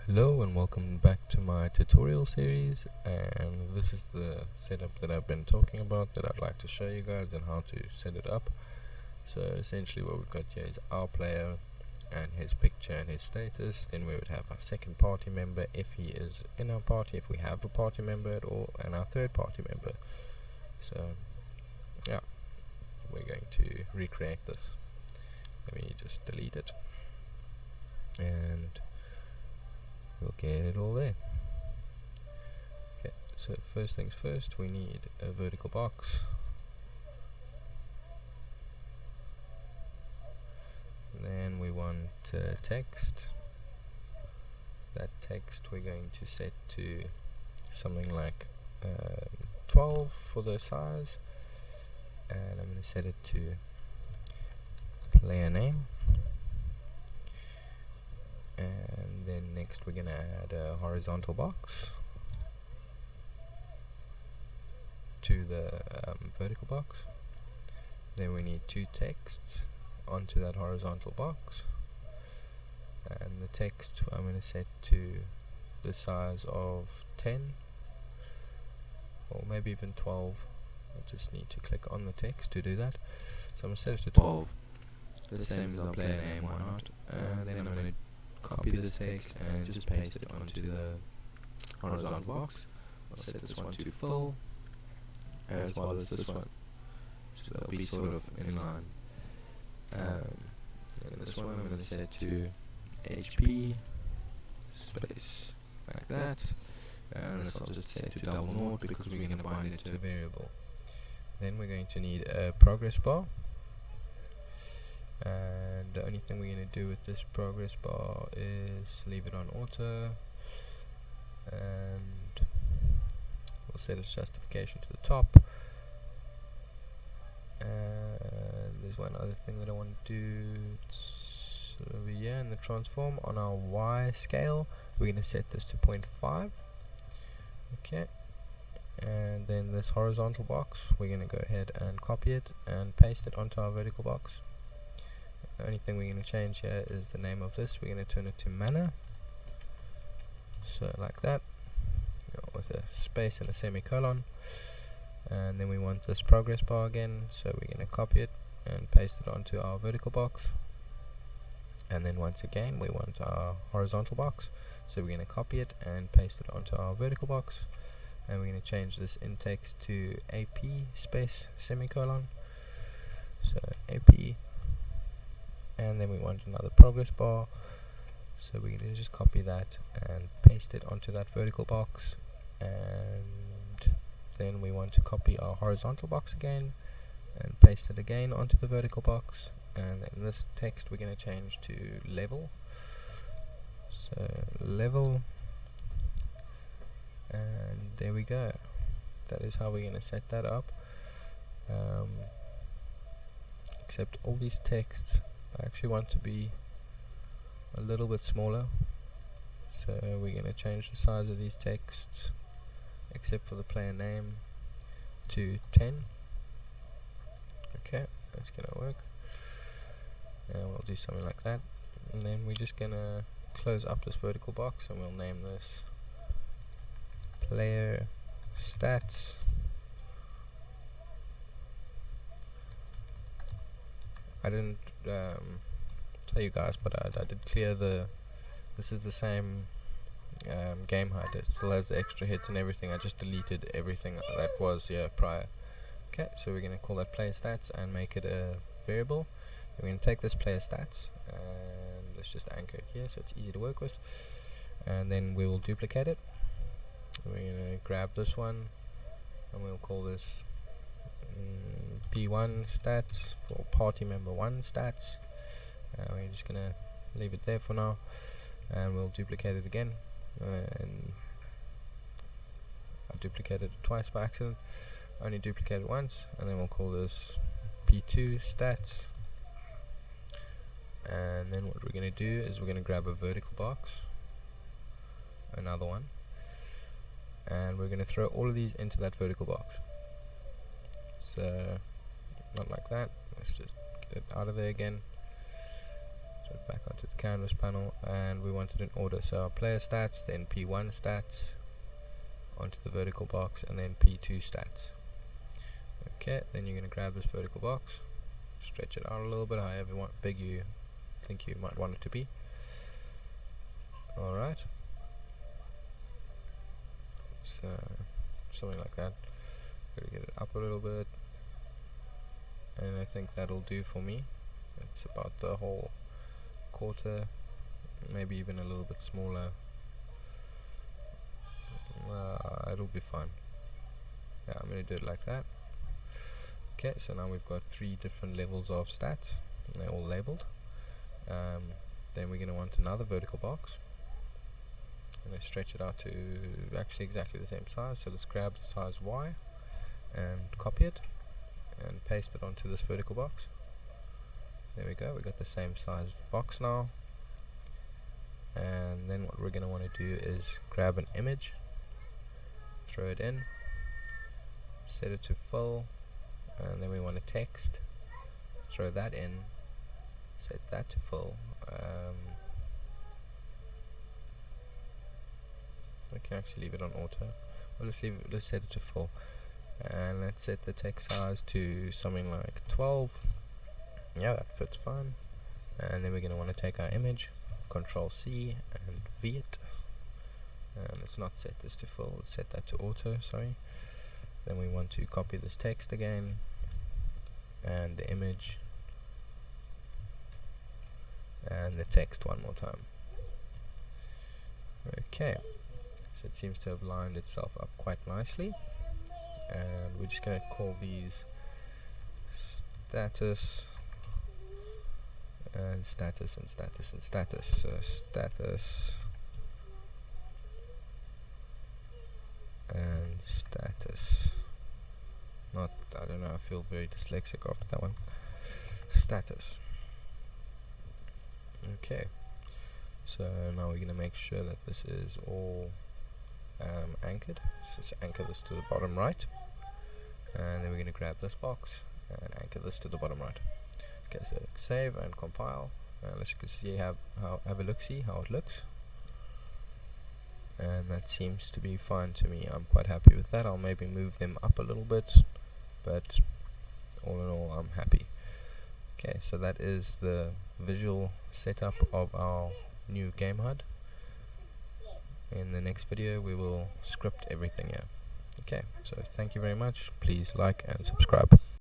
Hello and welcome back to my tutorial series, and this is the setup that I've been talking about that I'd like to show you guys and how to set it up. So essentially what we've got here is our player and his picture and his status. Then we would have our second party member if he is in our party, if we have a party member at all, and our third party member. So yeah, we're going to recreate this. Let me just delete it and we'll get it all there. Okay, so first things first, we need a vertical box. Then we want text. That text we're going to set to something like 12 for the size, and I'm going to set it to player name. And then next we're going to add a horizontal box to the vertical box. Then we need two texts onto that horizontal box, and the text I'm going to set to the size of 10 or maybe even 12. I just need to click on the text to do that. So I'm going to set it to 12, the same as our player name, why not? Then I'm going to copy this text and just paste it onto the horizontal box. I'll set this one to full as well as this one, so they'll be sort of in line. And this one I'm going to set to HP space like that, and this I'll just set to double naught because we're going to bind it to a variable. Then we're going to need a progress bar, and the only thing we're going to do with this progress bar is leave it on auto, and we'll set its justification to the top. And there's one other thing that I want to do. It's over here in the transform on our Y scale. We're going to set this to 0.5. Okay. And then this horizontal box, we're going to go ahead and copy it and paste it onto our vertical box. The only thing we're going to change here is the name of this. We're going to turn it to manner. So like that, with a space and a semicolon. And then we want this progress bar again, so we're going to copy it and paste it onto our vertical box. And then once again we want our horizontal box, so we're going to copy it and paste it onto our vertical box. And we're going to change this in text to AP space semicolon, so AP. And then we want another progress bar, so we're going to just copy that and paste it onto that vertical box. And then we want to copy our horizontal box again and paste it again onto the vertical box. And then this text we're going to change to level, so level, and there we go. That is how we're going to set that up. Except all these texts I actually want to be a little bit smaller, so we're going to change the size of these texts, except for the player name, to 10. Okay, that's gonna work, and we'll do something like that. And then we're just gonna close up this vertical box and we'll name this player stats. I didn't tell you guys, but I did clear this is the same gamehud. It still has the extra hits and everything. I just deleted everything that was here prior. Okay, so we're going to call that player stats and make it a variable. Then we're going to take this player stats and let's just anchor it here so it's easy to work with. And then we will duplicate it. We're going to grab this one and we'll call this P1 stats for party member 1 stats. We're just going to leave it there for now, and we'll duplicate it again. And I duplicated it twice by accident, only duplicate it once, and then we'll call this P2 stats. And then what we're going to do is we're going to grab a vertical box, another one, and we're going to throw all of these into that vertical box. So not like that, let's just get it out of there again. back onto the canvas panel, and we want it in order. So our player stats, then P1 stats, onto the vertical box, and then P2 stats. Okay, then you're going to grab this vertical box, stretch it out a little bit, however big you think you might want it to be. Alright, so something like that. Gotta get it up a little bit, and I think that'll do for me. It's about the whole quarter, maybe even a little bit smaller. It'll be fine. Yeah, I'm gonna do it like that. Okay, so now we've got 3 different levels of stats, and they're all labeled. Then we're gonna want another vertical box. I'm gonna stretch it out to actually exactly the same size. So let's grab the size Y and copy it and paste it onto this vertical box. There we go, we got the same size box now. And then what we're going to want to do is grab an image, throw it in, set it to full, and then we want a text, throw that in, set that to full. We can actually leave it on auto. Well, let's set it to full, and let's set the text size to something like 12. Yeah, that fits fine. And then we're going to want to take our image, Control C and V it, and let's not set this to full, let's set that to auto, sorry. Then we want to copy this text again, and the image, and the text one more time. Okay, so it seems to have lined itself up quite nicely, and we're just going to call these status and status and status and status. So status and status. I don't know, I feel very dyslexic after that one. Status. Okay, so now we're going to make sure that this is all anchored. So let's anchor this to the bottom right, and then we're going to grab this box and anchor this to the bottom right. Okay, so save and compile. Let's see have a look, see how it looks, and that seems to be fine to me. I'm quite happy with that. I'll maybe move them up a little bit, but all in all, I'm happy. Okay, so that is the visual setup of our new gamehud. In the next video, we will script everything here. Okay, so thank you very much. Please like and subscribe.